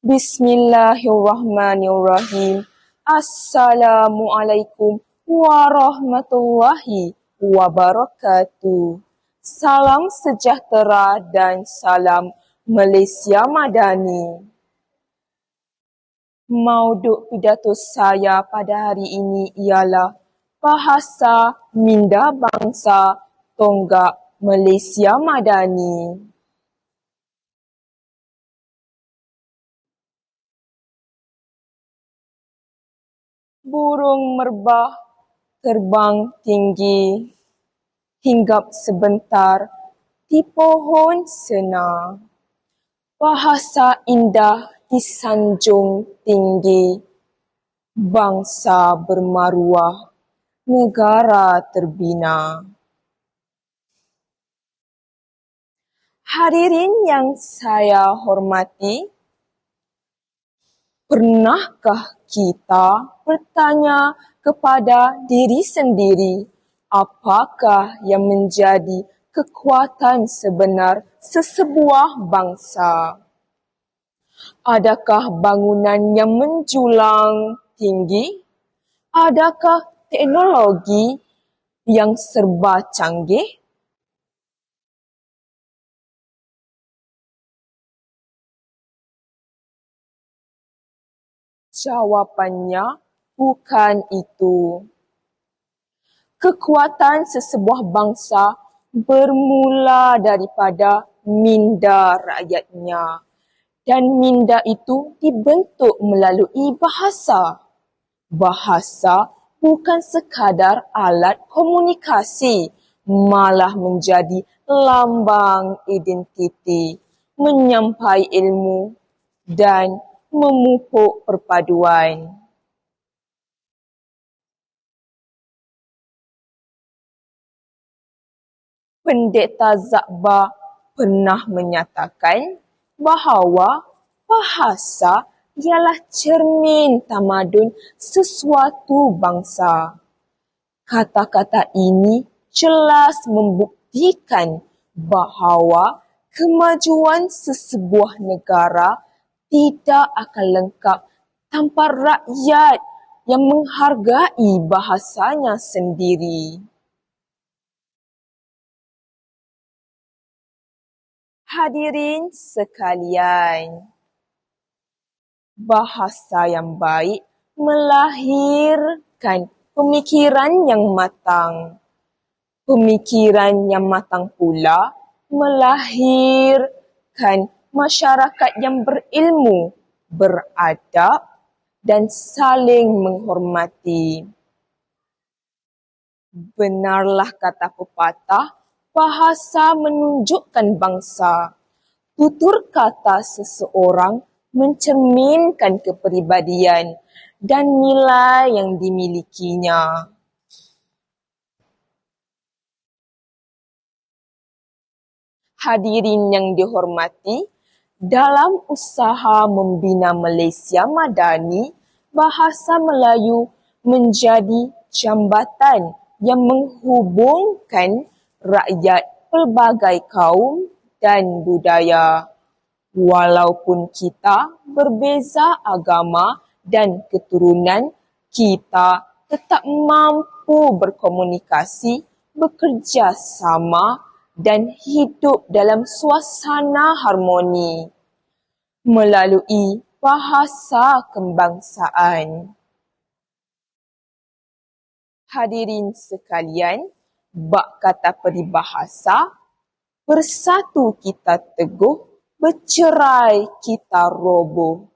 Bismillahirrahmanirrahim. Assalamualaikum warahmatullahi wabarakatuh. Salam sejahtera dan salam Malaysia Madani. Mauduk pidato saya pada hari ini ialah bahasa minda bangsa tonggak Malaysia Madani. Burung merbah terbang tinggi, hinggap sebentar di pohon sena. Bahasa indah disanjung tinggi, bangsa bermaruah, negara terbina. Hadirin yang saya hormati, pernahkah kita bertanya kepada diri sendiri, apakah yang menjadi kekuatan sebenar sesebuah bangsa? Adakah bangunan yang menjulang tinggi? Adakah teknologi yang serba canggih? Jawapannya bukan itu. Kekuatan sesebuah bangsa bermula daripada minda rakyatnya. Dan minda itu dibentuk melalui bahasa. Bahasa bukan sekadar alat komunikasi, malah menjadi lambang identiti, menyampai ilmu dan memupuk perpaduan. Pendeta Zakbar pernah menyatakan bahawa bahasa ialah cermin tamadun sesuatu bangsa. Kata-kata ini jelas membuktikan bahawa kemajuan sesebuah negara tidak akan lengkap tanpa rakyat yang menghargai bahasanya sendiri. Hadirin sekalian, bahasa yang baik melahirkan pemikiran yang matang. Pemikiran yang matang pula melahirkan masyarakat yang berilmu, beradab dan saling menghormati. Benarlah kata pepatah, bahasa menunjukkan bangsa. Tutur kata seseorang mencerminkan kepribadian dan nilai yang dimilikinya. Hadirin yang dihormati, dalam usaha membina Malaysia Madani, bahasa Melayu menjadi jambatan yang menghubungkan rakyat pelbagai kaum dan budaya. Walaupun kita berbeza agama dan keturunan, kita tetap mampu berkomunikasi, bekerja sama dan hidup dalam suasana harmoni melalui bahasa kebangsaan. Hadirin sekalian, bak kata peribahasa, bersatu kita teguh, bercerai kita roboh.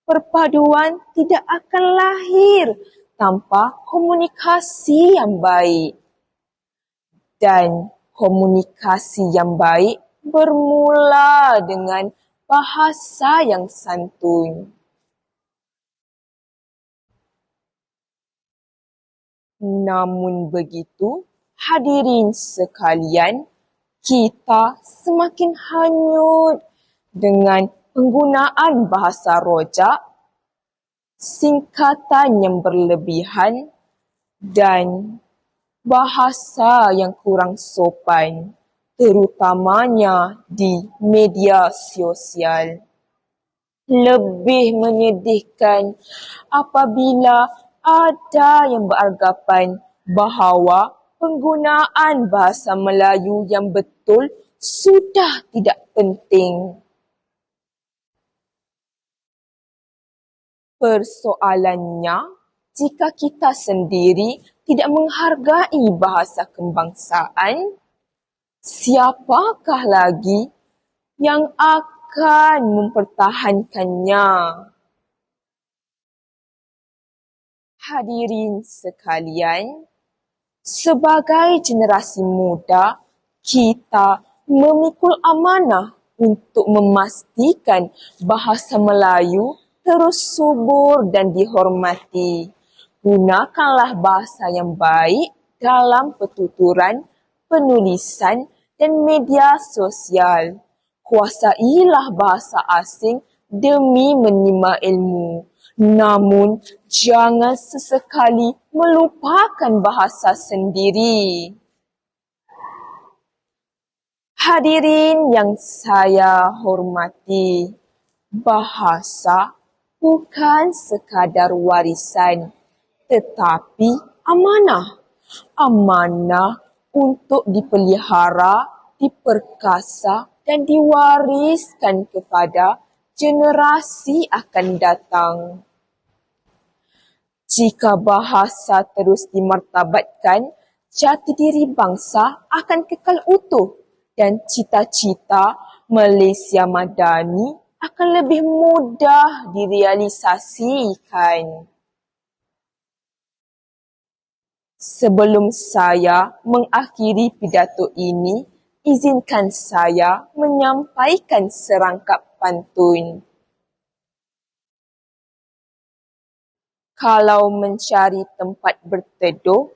Perpaduan tidak akan lahir tanpa komunikasi yang baik. Dan komunikasi yang baik bermula dengan bahasa yang santun. Namun begitu, hadirin sekalian, kita semakin hanyut dengan penggunaan bahasa rojak, singkatan yang berlebihan dan bahasa yang kurang sopan, terutamanya di media sosial. Lebih menyedihkan apabila ada yang beranggapan bahawa penggunaan bahasa Melayu yang betul sudah tidak penting. Persoalannya, jika kita sendiri tidak menghargai bahasa kebangsaan, siapakah lagi yang akan mempertahankannya? Hadirin sekalian, sebagai generasi muda, kita memikul amanah untuk memastikan bahasa Melayu terus subur dan dihormati. Gunakanlah bahasa yang baik dalam pertuturan, penulisan dan media sosial. Kuasailah bahasa asing demi menimba ilmu. Namun, jangan sesekali melupakan bahasa sendiri. Hadirin yang saya hormati, bahasa bukan sekadar warisan, tetapi amanah. Amanah untuk dipelihara, diperkasa dan diwariskan kepada generasi akan datang. Jika bahasa terus dimartabatkan, jati diri bangsa akan kekal utuh dan cita-cita Malaysia Madani akan lebih mudah direalisasikan. Sebelum saya mengakhiri pidato ini, izinkan saya menyampaikan serangkap pantun. Kalau mencari tempat berteduh,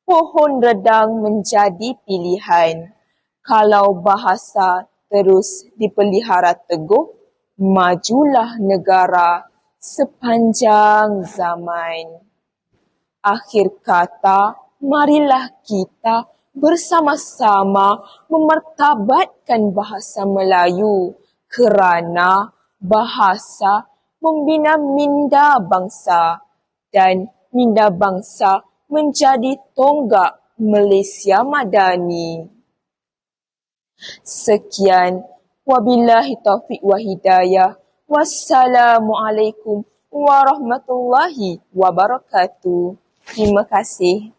pohon redang menjadi pilihan. Kalau bahasa terus dipelihara teguh, majulah negara sepanjang zaman. Akhir kata, marilah kita bersama-sama memartabatkan bahasa Melayu kerana bahasa membina minda bangsa dan minda bangsa menjadi tonggak Malaysia Madani. Sekian, wabillahi taufiq wa hidayah. Wassalamualaikum warahmatullahi wabarakatuh. Terima kasih.